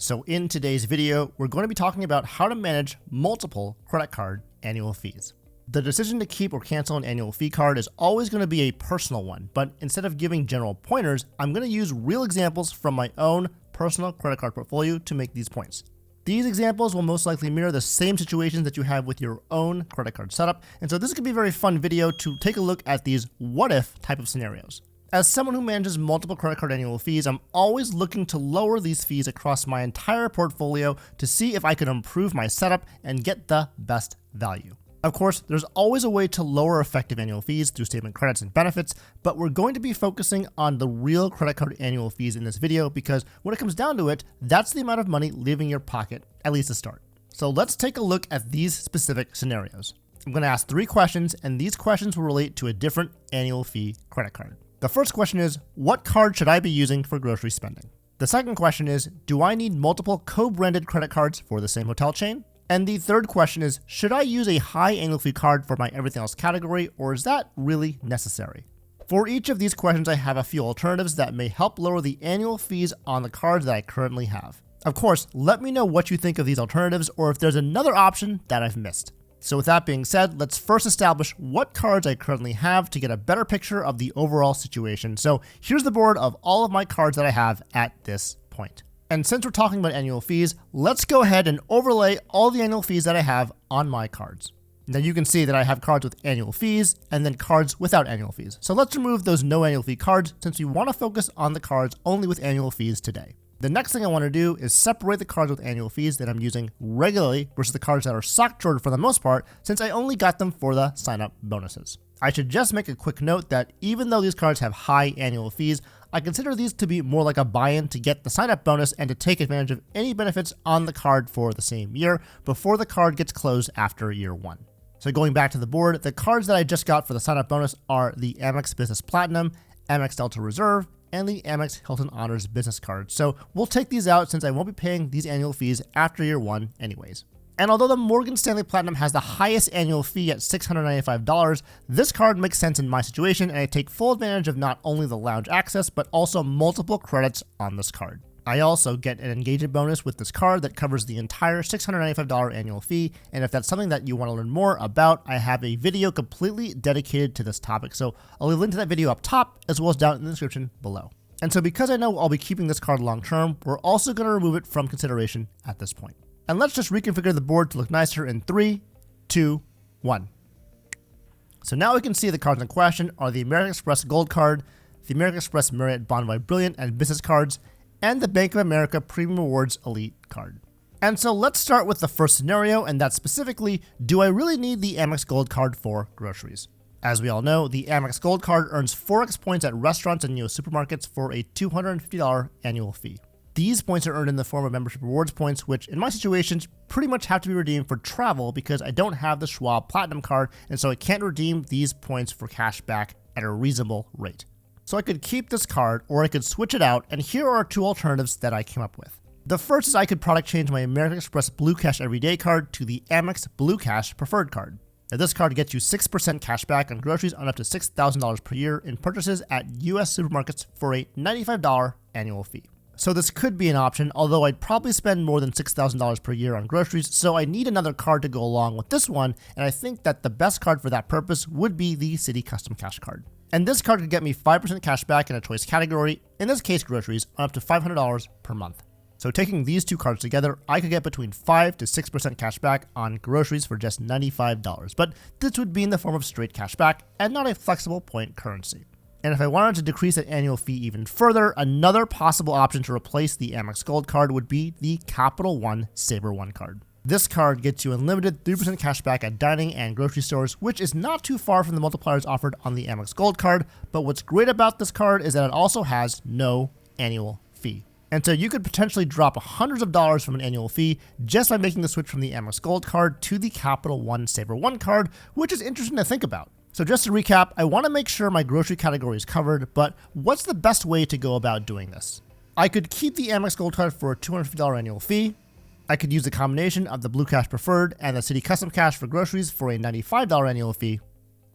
So in today's video, we're going to be talking about how to manage multiple credit card annual fees. The decision to keep or cancel an annual fee card is always going to be a personal one, but instead of giving general pointers, I'm going to use real examples from my own personal credit card portfolio to make these points. These examples will most likely mirror the same situations that you have with your own credit card setup, and so this could be a very fun video to take a look at these what-if type of scenarios. As someone who manages multiple credit card annual fees, I'm always looking to lower these fees across my entire portfolio to see if I can improve my setup and get the best value. Of course, there's always a way to lower effective annual fees through statement credits and benefits, but we're going to be focusing on the real credit card annual fees in this video because when it comes down to it, that's the amount of money leaving your pocket, at least to start. So let's take a look at these specific scenarios. I'm going to ask 3 questions, and these questions will relate to a different annual fee credit card. The first question is, what card should I be using for grocery spending? The second question is, do I need multiple co-branded credit cards for the same hotel chain? And the third question is, should I use a high annual fee card for my everything else category, or is that really necessary? For each of these questions, I have a few alternatives that may help lower the annual fees on the cards that I currently have. Of course, let me know what you think of these alternatives or if there's another option that I've missed. So with that being said, let's first establish what cards I currently have to get a better picture of the overall situation. So here's the board of all of my cards that I have at this point. And since we're talking about annual fees, let's go ahead and overlay all the annual fees that I have on my cards. Now you can see that I have cards with annual fees and then cards without annual fees. So let's remove those no annual fee cards since we want to focus on the cards only with annual fees today. The next thing I want to do is separate the cards with annual fees that I'm using regularly versus the cards that are sock drawered for the most part since I only got them for the sign-up bonuses. I should just make a quick note that even though these cards have high annual fees, I consider these to be more like a buy-in to get the sign-up bonus and to take advantage of any benefits on the card for the same year before the card gets closed after year 1. So going back to the board, the cards that I just got for the sign-up bonus are the Amex Business Platinum, Amex Delta Reserve, and the Amex Hilton Honors business card. So we'll take these out since I won't be paying these annual fees after year 1 anyways. And although the Morgan Stanley Platinum has the highest annual fee at $695, this card makes sense in my situation and I take full advantage of not only the lounge access, but also multiple credits on this card. I also get an engagement bonus with this card that covers the entire $695 annual fee, and if that's something that you want to learn more about, I have a video completely dedicated to this topic, so I'll leave a link to that video up top as well as down in the description below. And so because I know I'll be keeping this card long term, we're also going to remove it from consideration at this point. And let's just reconfigure the board to look nicer in 3, 2, 1. So now we can see the cards in question are the American Express Gold Card, the American Express Marriott Bonvoy Brilliant and Business Cards, and the Bank of America Premium Rewards Elite Card. And so let's start with the first scenario, and that's specifically, do I really need the Amex Gold Card for groceries? As we all know, the Amex Gold Card earns 4x points at restaurants and US supermarkets for a $250 annual fee. These points are earned in the form of membership rewards points, which in my situations pretty much have to be redeemed for travel because I don't have the Schwab Platinum card, and so I can't redeem these points for cash back at a reasonable rate. So I could keep this card or I could switch it out, and here are 2 alternatives that I came up with. The first is I could product change my American Express Blue Cash Everyday card to the Amex Blue Cash Preferred card. Now this card gets you 6% cash back on groceries on up to $6,000 per year in purchases at US supermarkets for a $95 annual fee. So this could be an option, although I'd probably spend more than $6,000 per year on groceries, so I need another card to go along with this one, and I think that the best card for that purpose would be the Citi Custom Cash card. And this card could get me 5% cash back in a choice category, in this case groceries, on up to $500 per month. So taking these 2 cards together, I could get between 5 to 6% cash back on groceries for just $95, but this would be in the form of straight cash back and not a flexible point currency. And if I wanted to decrease that annual fee even further, another possible option to replace the Amex Gold Card would be the Capital One Saver One card. This card gets you unlimited 3% cash back at dining and grocery stores, which is not too far from the multipliers offered on the Amex Gold Card, but what's great about this card is that it also has no annual fee. And so you could potentially drop hundreds of dollars from an annual fee just by making the switch from the Amex Gold Card to the Capital One Saver One card, which is interesting to think about. So just to recap, I want to make sure my grocery category is covered, but what's the best way to go about doing this? I could keep the Amex Gold Card for a $250 annual fee. I could use the combination of the Blue Cash Preferred and the Citi Custom Cash for groceries for a $95 annual fee.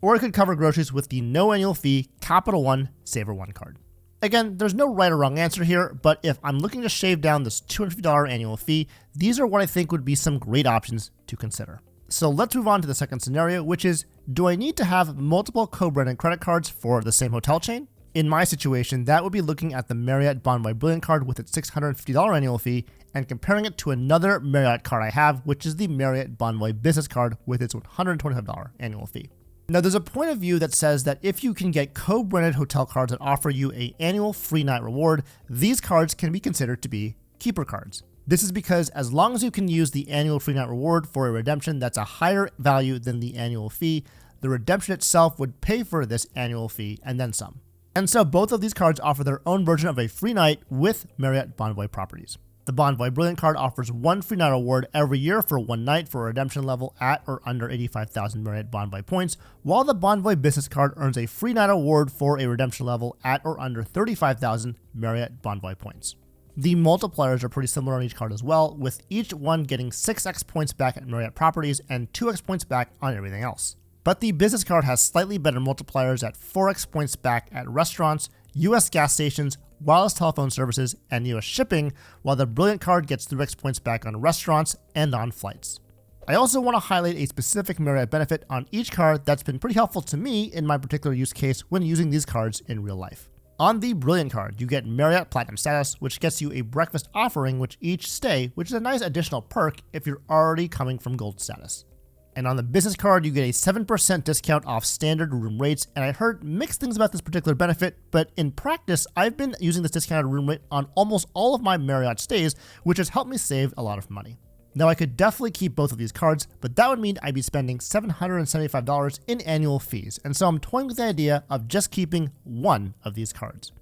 Or I could cover groceries with the no annual fee Capital One Saver One card. Again, there's no right or wrong answer here, but if I'm looking to shave down this $250 annual fee, these are what I think would be some great options to consider. So let's move on to the second scenario, which is, do I need to have multiple co-branded credit cards for the same hotel chain? In my situation, that would be looking at the Marriott Bonvoy Brilliant card with its $650 annual fee and comparing it to another Marriott card I have, which is the Marriott Bonvoy Business card with its $125 annual fee. Now, there's a point of view that says that if you can get co-branded hotel cards that offer you an annual free night reward, these cards can be considered to be keeper cards. This is because as long as you can use the annual free night reward for a redemption that's a higher value than the annual fee, the redemption itself would pay for this annual fee and then some. And so both of these cards offer their own version of a free night with Marriott Bonvoy properties. The Bonvoy Brilliant card offers one free night award every year for one night for a redemption level at or under 85,000 Marriott Bonvoy points, while the Bonvoy Business card earns a free night award for a redemption level at or under 35,000 Marriott Bonvoy points. The multipliers are pretty similar on each card as well, with each one getting 6x points back at Marriott properties and 2x points back on everything else. But the Business card has slightly better multipliers at 4x points back at restaurants, US gas stations, wireless telephone services, and US shipping, while the Brilliant card gets 3x points back on restaurants and on flights. I also want to highlight a specific Marriott benefit on each card that's been pretty helpful to me in my particular use case when using these cards in real life. On the Brilliant card, you get Marriott Platinum status, which gets you a breakfast offering with each stay, which is a nice additional perk if you're already coming from Gold status. And on the Business card, you get a 7% discount off standard room rates, and I heard mixed things about this particular benefit, but in practice, I've been using this discounted room rate on almost all of my Marriott stays, which has helped me save a lot of money. Now, I could definitely keep both of these cards, but that would mean I'd be spending $775 in annual fees, and so I'm toying with the idea of just keeping one of these cards.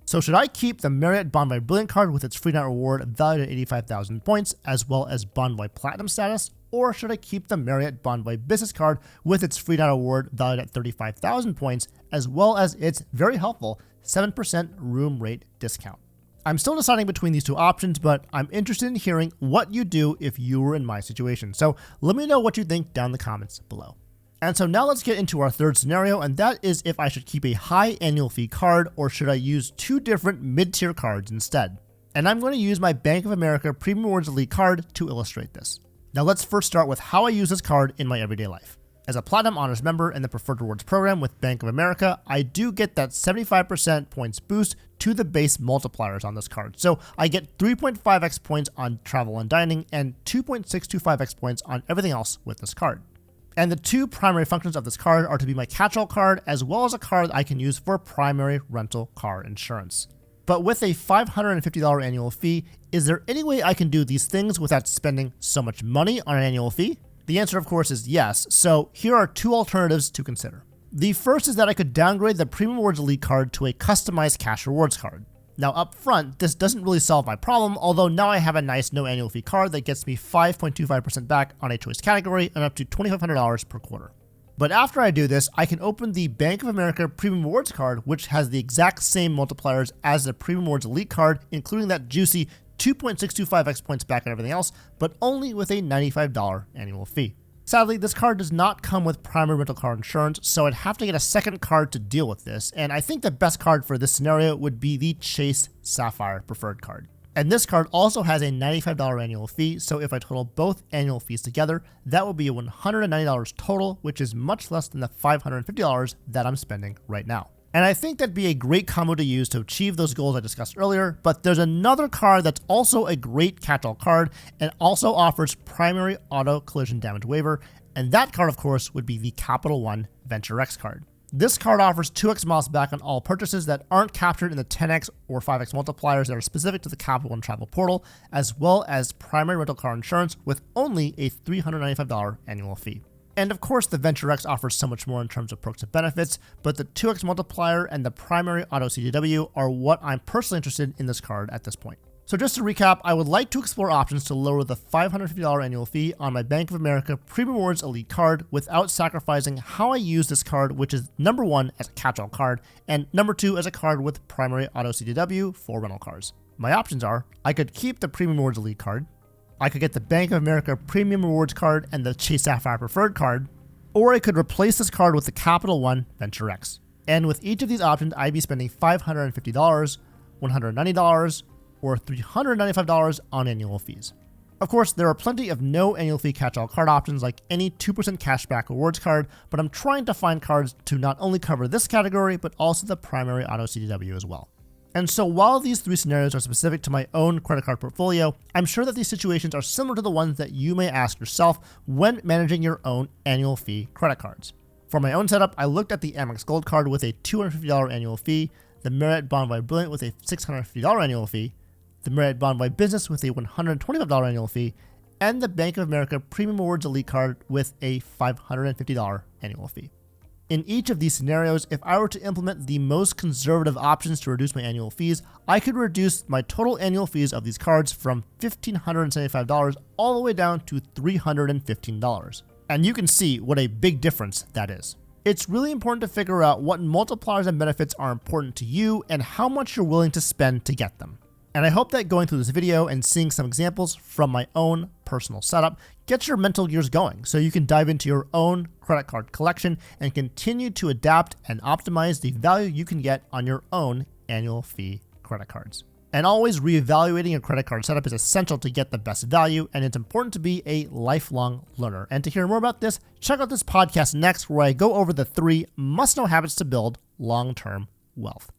So should I keep the Marriott Bonvoy Brilliant card with its free night reward valued at 85,000 points, as well as Bonvoy Platinum status, or should I keep the Marriott Bonvoy Business card with its free night reward valued at 35,000 points, as well as its very helpful 7% room rate discount? I'm still deciding between these two options, but I'm interested in hearing what you do if you were in my situation. So let me know what you think down in the comments below. And so now let's get into our third scenario, and that is if I should keep a high annual fee card or should I use two different mid-tier cards instead. And I'm going to use my Bank of America Premium Rewards Elite card to illustrate this. Now let's first start with how I use this card in my everyday life. As a Platinum Honors member in the Preferred Rewards program with Bank of America, I do get that 75% points boost to the base multipliers on this card. So I get 3.5x points on travel and dining and 2.625x points on everything else with this card. And the two primary functions of this card are to be my catch-all card as well as a card I can use for primary rental car insurance. But with a $550 annual fee, is there any way I can do these things without spending so much money on an annual fee? The answer, of course, is yes, so here are two alternatives to consider. The first is that I could downgrade the Premium Rewards Elite card to a customized cash rewards card. Now up front, this doesn't really solve my problem, although now I have a nice no annual fee card that gets me 5.25% back on a choice category and up to $2,500 per quarter. But after I do this, I can open the Bank of America Premium Rewards card, which has the exact same multipliers as the Premium Rewards Elite card, including that juicy 2.625x points back and everything else, but only with a $95 annual fee. Sadly, this card does not come with primary rental car insurance, so I'd have to get a second card to deal with this, and I think the best card for this scenario would be the Chase Sapphire Preferred card. And this card also has a $95 annual fee, so if I total both annual fees together, that would be $190 total, which is much less than the $550 that I'm spending right now. And I think that'd be a great combo to use to achieve those goals I discussed earlier, but there's another card that's also a great catch-all card and also offers primary auto collision damage waiver, and that card, of course, would be the Capital One Venture X card. This card offers 2x miles back on all purchases that aren't captured in the 10x or 5x multipliers that are specific to the Capital One travel portal, as well as primary rental car insurance with only a $395 annual fee. And of course, the Venture X offers so much more in terms of perks and benefits, but the 2x multiplier and the primary auto CDW are what I'm personally interested in this card at this point. So just to recap, I would like to explore options to lower the $550 annual fee on my Bank of America Premium Rewards Elite card without sacrificing how I use this card, which is number one as a catch-all card, and number two as a card with primary auto CDW for rental cars. My options are, I could keep the Premium Rewards Elite card, I could get the Bank of America Premium Rewards card and the Chase Sapphire Preferred card, or I could replace this card with the Capital One Venture X. And with each of these options, I'd be spending $550, $190, or $395 on annual fees. Of course, there are plenty of no annual fee catch-all card options like any 2% cashback rewards card, but I'm trying to find cards to not only cover this category, but also the primary auto CDW as well. And so while these three scenarios are specific to my own credit card portfolio, I'm sure that these situations are similar to the ones that you may ask yourself when managing your own annual fee credit cards. For my own setup, I looked at the Amex Gold card with a $250 annual fee, the Marriott Bonvoy Brilliant with a $650 annual fee, the Marriott Bonvoy Business with a $125 annual fee, and the Bank of America Premium Rewards Elite card with a $550 annual fee. In each of these scenarios, if I were to implement the most conservative options to reduce my annual fees, I could reduce my total annual fees of these cards from $1,575 all the way down to $315. And you can see what a big difference that is. It's really important to figure out what multipliers and benefits are important to you and how much you're willing to spend to get them. And I hope that going through this video and seeing some examples from my own personal setup gets your mental gears going so you can dive into your own credit card collection and continue to adapt and optimize the value you can get on your own annual fee credit cards. And always reevaluating your credit card setup is essential to get the best value, and it's important to be a lifelong learner. And to hear more about this, check out this podcast next where I go over the 3 must-know habits to build long-term wealth.